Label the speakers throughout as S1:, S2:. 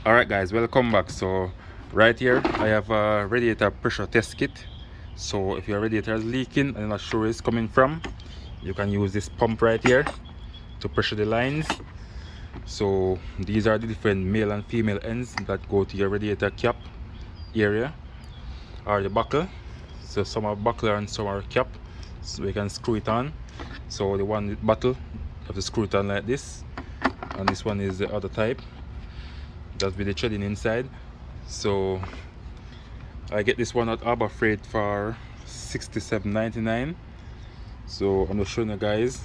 S1: Alright guys, welcome back. So right here I have a radiator pressure test kit. So if your radiator is leaking and you're not sure where it's coming from, you can use this pump right here to pressure the lines. So these are the different male and female ends that go to your radiator cap area or the buckle. So some are buckle and some are cap, so we can screw it on. So the one with buckle, you have to screw it on like this, and this one is the other type, that's with the threading inside. So I get this one at Arbor Freight for $67.99. so I'm just showing you guys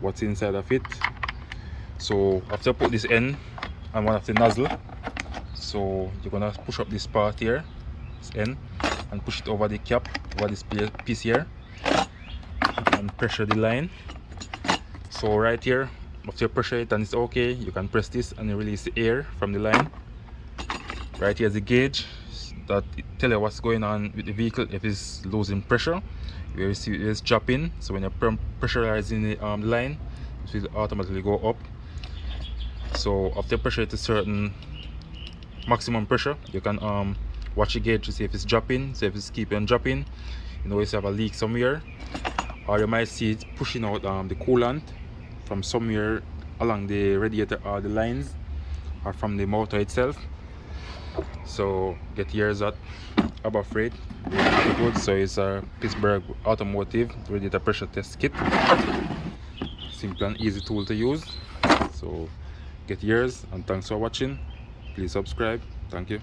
S1: what's inside of it. So after I put this end on one of the nozzle, so you're gonna push up this part here, this end, and push it over the cap, over this piece here, and pressure the line. So right here, after you pressure it and it's okay, you can press this and you release the air from the line. Right here is the gauge that tell you what's going on with the vehicle. If it's losing pressure, you will see it's dropping. So when you're pressurizing the line, it will automatically go up. So after pressure it to certain maximum pressure, you can watch the gauge to see if it's dropping. So if it's keeping on dropping, you know you have a leak somewhere, or you might see it pushing out the coolant from somewhere along the radiator or the lines, or from the motor itself. So get yours at Arbor Freight. Really good. So it's a Pittsburgh Automotive Radiator Pressure Test Kit. Simple and easy tool to use. So get yours, and thanks for watching. Please subscribe. Thank you.